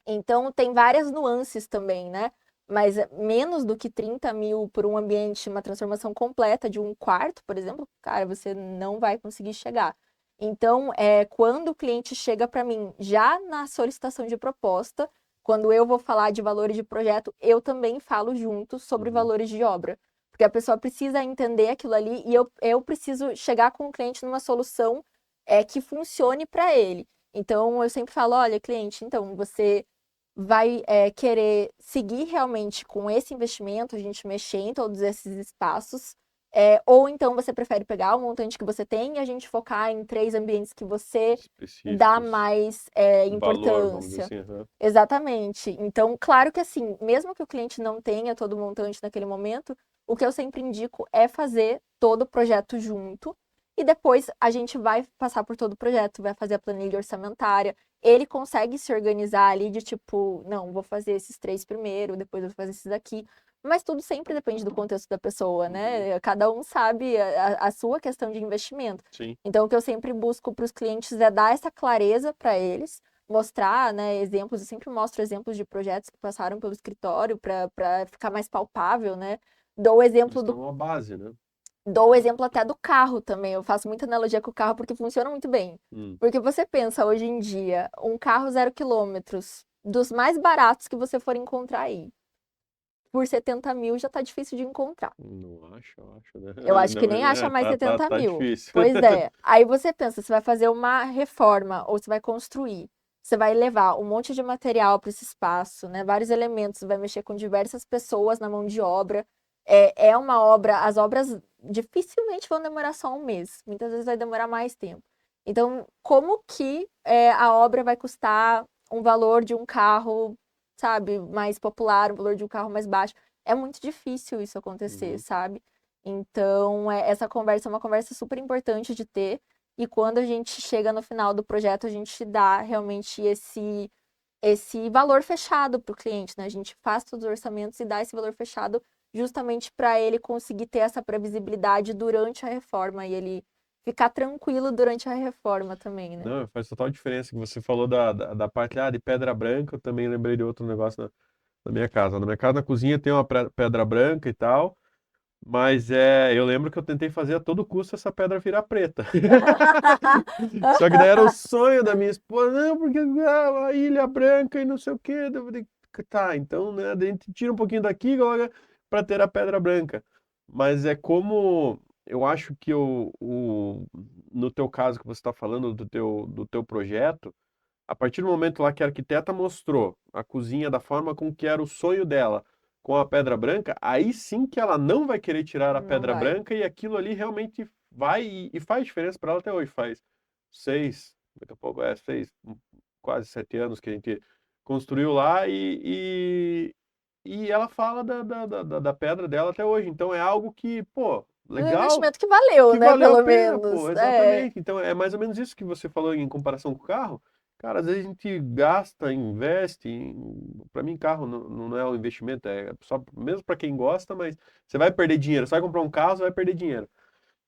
Então, tem várias nuances também, né? Mas menos do que 30 mil por um ambiente, uma transformação completa de um quarto, por exemplo, cara, você não vai conseguir chegar. Então, quando o cliente chega para mim, já na solicitação de proposta, quando eu vou falar de valores de projeto, eu também falo junto sobre Uhum. valores de obra. Porque a pessoa precisa entender aquilo ali e eu preciso chegar com o cliente numa solução que funcione para ele. Então, eu sempre falo, olha, cliente, então você vai querer seguir realmente com esse investimento, a gente mexer em todos esses espaços, Ou então você prefere pegar o montante que você tem e a gente focar em 3 ambientes que você dá Específicos, mais valor, vamos dizer importância. assim. Aham. Exatamente. Então, claro que assim, mesmo que o cliente não tenha todo o montante naquele momento, o que eu sempre indico é fazer todo o projeto junto e depois a gente vai passar por todo o projeto, vai fazer a planilha orçamentária. Ele consegue se organizar ali de tipo, não, vou fazer esses 3 primeiro, depois eu vou fazer esses aqui. Mas tudo sempre depende do contexto da pessoa, Uhum. né? Cada um sabe a sua questão de investimento. Sim. Então, o que eu sempre busco para os clientes é dar essa clareza para eles, mostrar, né, exemplos. Eu sempre mostro exemplos de projetos que passaram pelo escritório para ficar mais palpável, né? Dou o Eles exemplo estão uma base, né? Dou o exemplo até do carro também. Eu faço muita analogia com o carro porque funciona muito bem. Hum. Porque você pensa hoje em dia, um carro 0 quilômetros, dos mais baratos que você for encontrar aí, por 70 mil já tá difícil de encontrar. Não acho, eu acho, né? Eu acho que Não, nem acha mais tá 70 mil. difícil. Pois é. Aí você pensa, você vai fazer uma reforma ou você vai construir. Você vai levar um monte de material para esse espaço, né? Vários elementos, vai mexer com diversas pessoas na mão de obra. É uma obra, as obras dificilmente vão demorar só um mês. Muitas vezes vai demorar mais tempo. Então, como que a obra vai custar um valor de um carro, sabe, mais popular, um valor de um carro mais baixo? É muito difícil isso acontecer, Uhum. sabe? Então, essa conversa é uma conversa super importante de ter. E quando a gente chega no final do projeto, a gente dá realmente esse valor fechado para o cliente, né? A gente faz todos os orçamentos e dá esse valor fechado justamente para ele conseguir ter essa previsibilidade durante a reforma e ele ficar tranquilo durante a reforma também, né? Não, faz total diferença. Que Você falou da parte de pedra branca, eu também lembrei de outro negócio na minha casa. Na minha casa, na cozinha, tem uma pedra branca e tal, mas eu lembro que eu tentei fazer a todo custo essa pedra virar preta. Só que daí era o sonho da minha esposa, não, porque a Ilha Branca e não sei o quê. Daí eu falei, tá, então, né, daí a gente tira um pouquinho daqui e coloca para ter a pedra branca. Mas é como eu acho que no teu caso que você está falando do teu projeto, a partir do momento lá que a arquiteta mostrou a cozinha da forma com que era o sonho dela, com a pedra branca, aí sim que ela não vai querer tirar a Não pedra vai. branca e aquilo ali realmente vai e faz diferença para ela até hoje. Faz 6, daqui a pouco, 6, quase 7 anos que a gente construiu lá e ela fala da pedra dela até hoje. Então é algo que, pô, Mas é um legal, investimento que valeu, que né? valeu a Pelo pena, pô, menos. É. exatamente. Então é mais ou menos isso que você falou em comparação com o carro. Cara, às vezes a gente gasta, investe. Para mim, carro não é um investimento, é só mesmo para quem gosta, mas você vai perder dinheiro. Você vai comprar um carro, você vai perder dinheiro.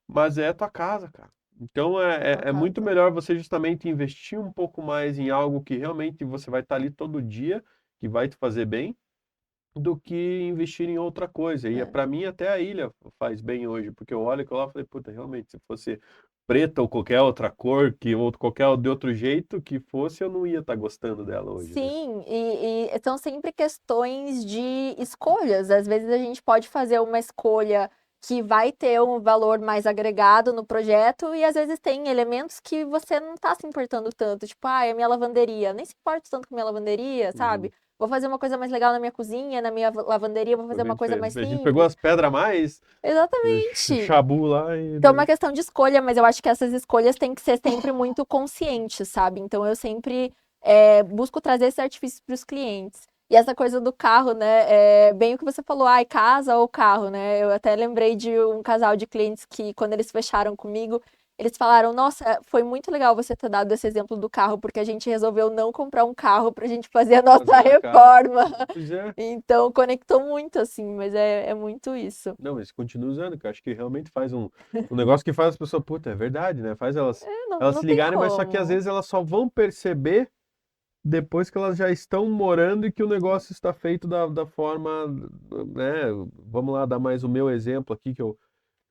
Mas é a tua casa, cara. Então Sua é muito casa. melhor você justamente investir um pouco mais em algo que realmente você vai estar ali todo dia, que vai te fazer bem, do que investir em outra coisa. E É. para mim até a ilha faz bem hoje, porque eu olho aquilo lá e falei, puta, realmente, se fosse preta ou qualquer outra cor, ou qualquer de outro jeito que fosse, eu não ia estar gostando dela hoje, né? Sim, e são sempre questões de escolhas. Às vezes a gente pode fazer uma escolha que vai ter um valor mais agregado no projeto, e às vezes tem elementos que você não está se importando tanto. Tipo, a minha lavanderia. Nem se importa tanto com a minha lavanderia, Uhum. sabe? Vou fazer uma coisa mais legal na minha cozinha, na minha lavanderia, vou Foi fazer o que uma coisa mais A gente pegou simples. as pedras mais, Exatamente. chabu lá e Então, é uma daí. questão de escolha, mas eu acho que essas escolhas têm que ser sempre muito conscientes, sabe? Então, eu sempre busco trazer esse artifício para os clientes. E essa coisa do carro, né? Bem o que você falou, ai, casa ou carro, né? Eu até lembrei de um casal de clientes que, quando eles fecharam comigo, eles falaram: Nossa, foi muito legal você ter dado esse exemplo do carro, porque a gente resolveu não comprar um carro para a gente fazer a nossa Fazer a casa. reforma. Pois é. Então, conectou muito, assim, mas é muito isso. Não, mas continua usando, que eu acho que realmente faz um negócio que faz as pessoas, puta, é verdade, né? Faz Não, elas não se tem ligarem, mas só que às como. vezes elas só vão perceber depois que elas já estão morando e que o negócio está feito da forma, né? Vamos lá dar mais o meu exemplo aqui que eu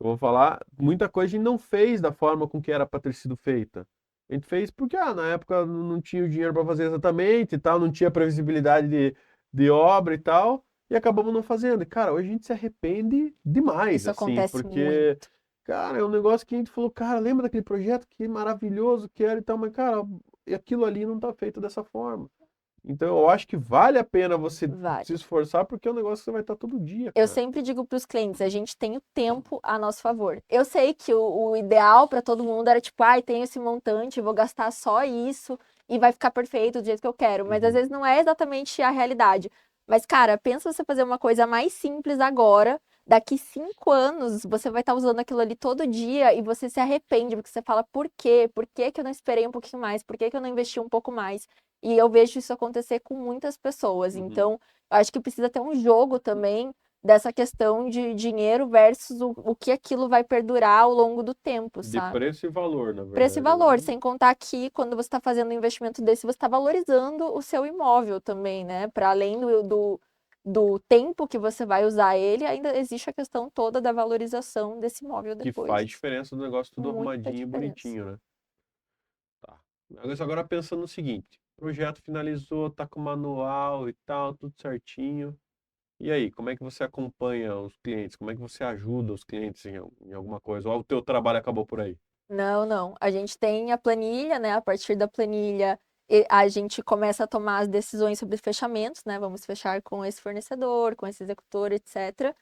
vou falar. Muita coisa a gente não fez da forma com que era para ter sido feita. A gente fez porque, na época não tinha o dinheiro para fazer exatamente e tal, não tinha previsibilidade de obra e tal, e acabamos não fazendo. E, cara, hoje a gente se arrepende demais, Isso assim, acontece porque, muito. cara, é um negócio que a gente falou, cara, lembra daquele projeto que maravilhoso que era e tal, mas, cara, aquilo ali não tá feito dessa forma. Então eu acho que vale a pena você Vale. se esforçar, porque é um negócio que você vai estar todo dia, Eu cara. sempre digo para os clientes, a gente tem o tempo a nosso favor. Eu sei que o ideal para todo mundo era tipo, ai, tenho esse montante, vou gastar só isso e vai ficar perfeito do jeito que eu quero. Mas às Uhum. vezes não é exatamente a realidade. Mas, cara, pensa você fazer uma coisa mais simples agora. Daqui 5 anos você vai estar usando aquilo ali todo dia e você se arrepende, porque você fala, por quê? Por que que eu não esperei um pouquinho mais? Por que que eu não investi um pouco mais? E eu vejo isso acontecer com muitas pessoas. Uhum. Então, eu acho que precisa ter um jogo também dessa questão de dinheiro versus o que aquilo vai perdurar ao longo do tempo, De sabe? preço e valor, na Preço e verdade, valor, né? sem contar que quando você está fazendo um investimento desse, você está valorizando o seu imóvel também, né? Para além do tempo que você vai usar ele, ainda existe a questão toda da valorização desse imóvel Que depois. faz diferença no negócio tudo Muita arrumadinho e diferença. bonitinho, né? Tá. Mas agora pensando no seguinte, o projeto finalizou, tá com manual e tal, tudo certinho. E aí, como é que você acompanha os clientes? Como é que você ajuda os clientes em alguma coisa? Ou o teu trabalho acabou por aí? Não, não. A gente tem a planilha, né? A partir da planilha, a gente começa a tomar as decisões sobre fechamentos, né? Vamos fechar com esse fornecedor, com esse executor, etc.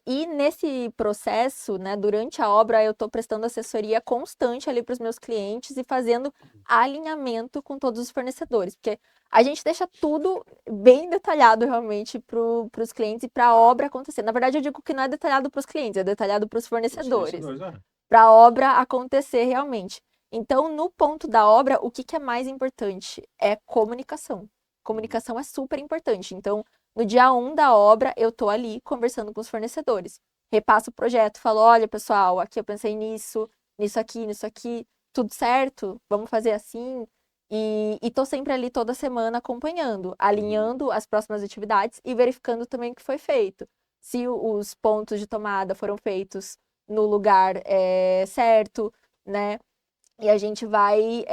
E nesse processo, né, durante a obra, eu estou prestando assessoria constante ali para os meus clientes e fazendo alinhamento com todos os fornecedores, porque a gente deixa tudo bem detalhado realmente para os clientes e para a obra acontecer. Na verdade, eu digo que não é detalhado para os clientes, é detalhado para os Os fornecedores fornecedores, ah. para a obra acontecer realmente. Então, no ponto da obra, o que é mais importante? É comunicação. Uhum. Comunicação é super importante. Então, no dia 1 da obra, eu estou ali conversando com os fornecedores. Repasso o projeto, falo, olha, pessoal, aqui eu pensei nisso, nisso aqui, tudo certo? Vamos fazer assim? E estou sempre ali toda semana acompanhando, Uhum. alinhando as próximas atividades e verificando também o que foi feito. Se os pontos de tomada foram feitos no lugar certo, né? E a gente vai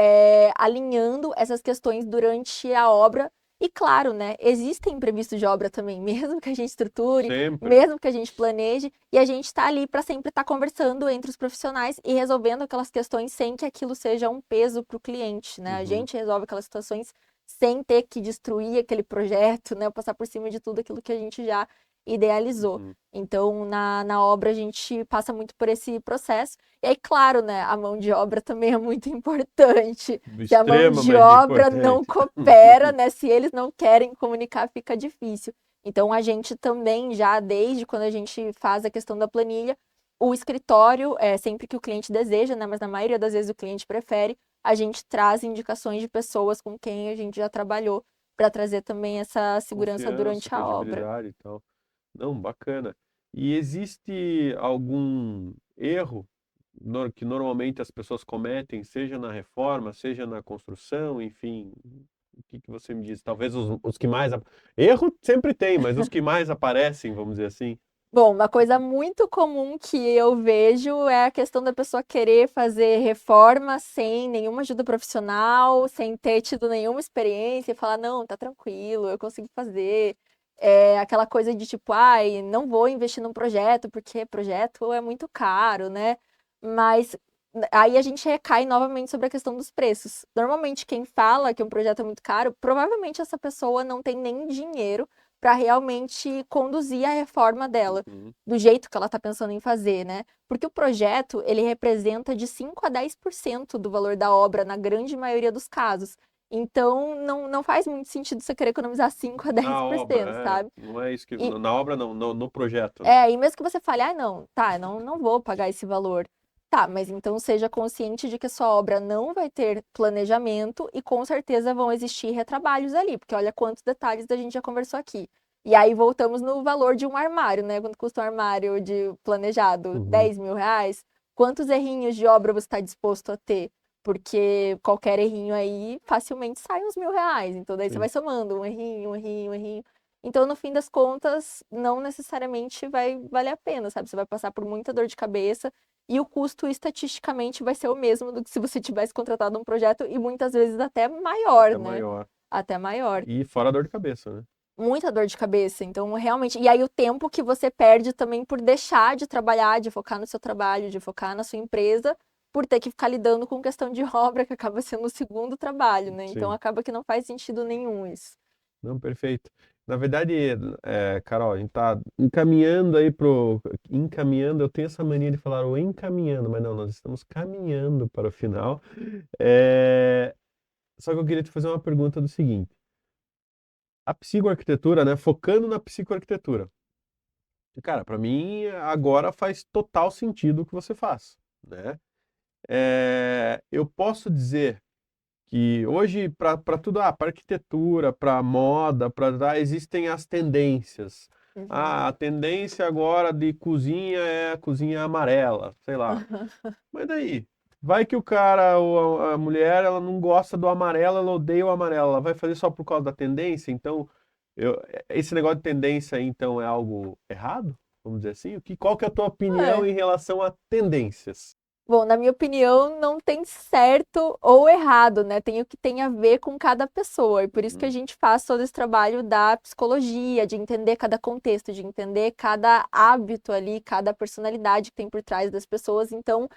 alinhando essas questões durante a obra. E claro, né? Existem imprevistos de obra também, mesmo que a gente estruture, Sempre. mesmo que a gente planeje, e a gente está ali para sempre estar conversando entre os profissionais e resolvendo aquelas questões sem que aquilo seja um peso para o cliente, né? A Uhum. gente resolve aquelas situações sem ter que destruir aquele projeto, né? Passar por cima de tudo aquilo que a gente já idealizou. Uhum. Então, na obra, a gente passa muito por esse processo. E aí, claro, né, a mão de obra também é muito importante. Se a mão de Extremamente obra não importante. coopera, né, se eles não querem comunicar, fica difícil. Então, a gente também, já desde quando a gente faz a questão da planilha, o escritório, sempre que o cliente deseja, né, mas na maioria das vezes o cliente prefere, a gente traz indicações de pessoas com quem a gente já trabalhou para trazer também essa segurança Confiança, durante a obra. credibilidade e tal. Não, bacana. E existe algum erro que normalmente as pessoas cometem, seja na reforma, seja na construção, enfim, o que que você me diz? Talvez os que mais... Erro sempre tem, mas os que mais aparecem, vamos dizer assim. Bom, uma coisa muito comum que eu vejo é a questão da pessoa querer fazer reforma sem nenhuma ajuda profissional, sem ter tido nenhuma experiência e falar, não, tá tranquilo, eu consigo fazer. É aquela coisa de tipo, ai, não vou investir num projeto porque projeto é muito caro, né? Mas aí a gente recai novamente sobre a questão dos preços. Normalmente quem fala que um projeto é muito caro, provavelmente essa pessoa não tem nem dinheiro para realmente conduzir a reforma dela Uhum. do jeito que ela está pensando em fazer, né? Porque o projeto, ele representa de 5 a 10% do valor da obra, na grande maioria dos casos. Então, não faz muito sentido você querer economizar 5 a dez Na por cento, obra, sabe? não é isso que... E, Na obra não, no projeto, né? e mesmo que você fale, ah, não, tá, não vou pagar esse valor. Tá, mas então seja consciente de que a sua obra não vai ter planejamento e com certeza vão existir retrabalhos ali, porque olha quantos detalhes a gente já conversou aqui. E aí voltamos no valor de um armário, né? Quanto custa um armário de planejado? Uhum. 10 mil reais? Quantos errinhos de obra você está disposto a ter? Porque qualquer errinho aí facilmente sai uns R$ 1.000. Então daí você Sim. vai somando um errinho, um errinho, um errinho. Então, no fim das contas, não necessariamente vai valer a pena, sabe? Você vai passar por muita dor de cabeça e o custo estatisticamente vai ser o mesmo do que se você tivesse contratado um projeto e muitas vezes até maior, Até né? maior. Até maior. E fora a dor de cabeça, né? Muita dor de cabeça. Então, realmente. E aí, o tempo que você perde também por deixar de trabalhar, de focar no seu trabalho, de focar na sua empresa, por ter que ficar lidando com questão de obra, que acaba sendo o segundo trabalho, né? Então Sim. acaba que não faz sentido nenhum isso. Não, perfeito. Na verdade, Carol, a gente tá encaminhando aí pro... Encaminhando, eu tenho essa mania de falar o encaminhando, mas não, nós estamos caminhando para o final. É, Só que eu queria te fazer uma pergunta do seguinte. A psicoarquitetura, né? Focando na psicoarquitetura. Cara, para mim, agora faz total sentido o que você faz, né? Eu posso dizer que hoje, para tudo, para arquitetura, para moda, existem as tendências. Uhum. Ah, a tendência agora de cozinha é a cozinha amarela, sei lá. Mas daí, vai que o cara ou a mulher, ela não gosta do amarelo, ela odeia o amarelo, ela vai fazer só por causa da tendência? Então, esse negócio de tendência aí, então, é algo errado? Vamos dizer assim? Qual que é a tua opinião É. em relação a tendências? Bom, na minha opinião, não tem certo ou errado, né? Tem o que tem a ver com cada pessoa. E por isso que a Hum, gente faz todo esse trabalho da psicologia, de entender cada contexto, de entender cada hábito ali, cada personalidade que tem por trás das pessoas. Então,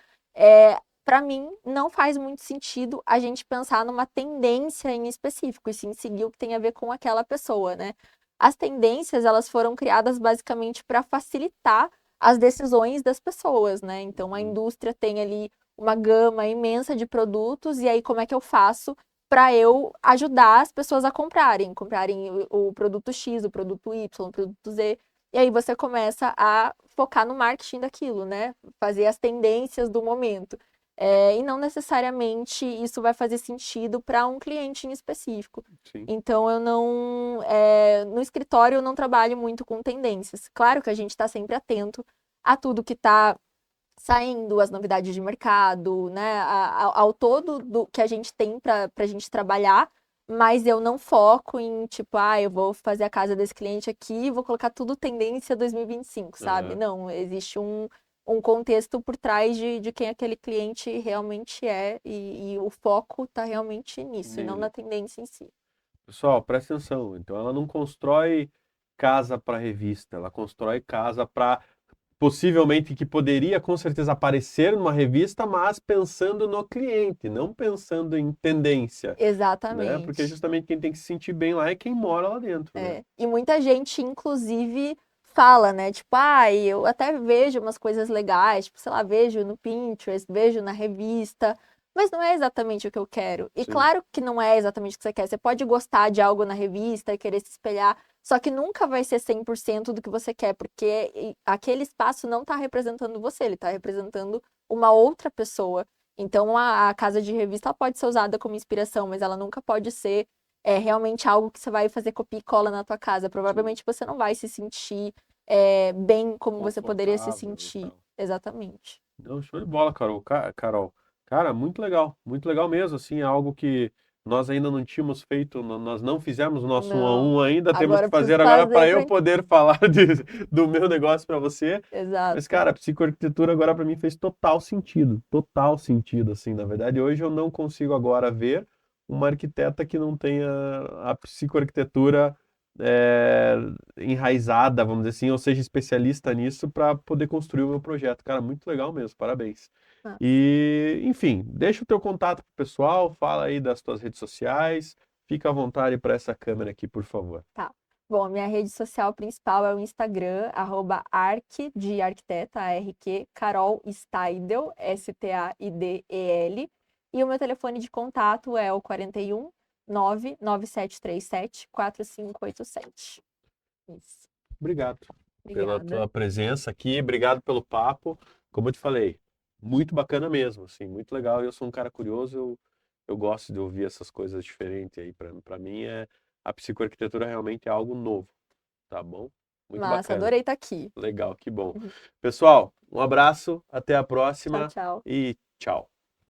para mim, não faz muito sentido a gente pensar numa tendência em específico, e sim seguir o que tem a ver com aquela pessoa, né? As tendências, elas foram criadas basicamente para facilitar as decisões das pessoas, né? Então a hum, indústria tem ali uma gama imensa de produtos, e aí como é que eu faço para eu ajudar as pessoas a comprarem o produto X, o produto Y, o produto Z. E aí você começa a focar no marketing daquilo, né? Fazer as tendências do momento. E não necessariamente isso vai fazer sentido para um cliente em específico. sim. Então, eu não. No escritório, eu não trabalho muito com tendências. Claro que a gente está sempre atento a tudo que está saindo, as novidades de mercado, né? Ao todo do que a gente tem para a gente trabalhar, mas eu não foco em, tipo, eu vou fazer a casa desse cliente aqui e vou colocar tudo tendência 2025, sabe? Aham. Não, existe um contexto por trás de quem aquele cliente realmente é, e o foco está realmente nisso, e não na Nele. tendência em si. Pessoal, presta atenção. Então, ela não constrói casa para revista, ela constrói casa para possivelmente que poderia com certeza aparecer numa revista, mas pensando no cliente, não pensando em tendência, né? Porque Exatamente. justamente quem tem que se sentir bem lá é quem mora lá dentro, né? E muita gente, inclusive, fala, né? Tipo, eu até vejo umas coisas legais, tipo, sei lá, vejo no Pinterest, vejo na revista, mas não é exatamente o que eu quero. E Sim, claro que não é exatamente o que você quer. Você pode gostar de algo na revista e querer se espelhar, só que nunca vai ser 100% do que você quer, porque aquele espaço não está representando você, ele está representando uma outra pessoa. Então, a casa de revista ela pode ser usada como inspiração, mas ela nunca pode ser realmente algo que você vai fazer copia e cola na tua casa. sim. Provavelmente você não vai se sentir bem como você poderia se Confortável e sentir. tal. Exatamente. Não, show de bola, Carol. Carol, cara, muito legal mesmo, assim, é algo que nós ainda não tínhamos feito, nós não fizemos o nosso um a Não. um ainda, temos Agora que eu preciso fazer agora para fazer eu pra. poder falar do meu negócio para você. Mas, Exato. cara, a psicoarquitetura agora para mim fez total sentido, assim. Na verdade, hoje eu não consigo agora ver uma arquiteta que não tenha a psicoarquitetura é, enraizada, vamos dizer assim, ou seja, especialista nisso para poder construir o meu projeto. Cara, muito legal mesmo, parabéns. Ah, E, enfim, deixa o teu contato pro pessoal, fala aí das tuas redes sociais, fica à vontade para essa câmera aqui, por favor. tá. Bom, a minha rede social principal é o Instagram, @arq, de arquiteta, ARQ, Carol Staidel, Staidel. E o meu telefone de contato é o 41 99737 4587. Isso. Obrigado pela Obrigada. tua presença aqui, obrigado pelo papo. Como eu te falei, muito bacana mesmo, assim, muito legal. Eu sou um cara curioso, eu gosto de ouvir essas coisas diferentes aí. Para mim, a psicoarquitetura realmente é algo novo, tá bom? Muito Massa, bacana. adorei estar aqui. Legal, que bom. Pessoal, um abraço, até a Tchau, próxima tchau. e tchau.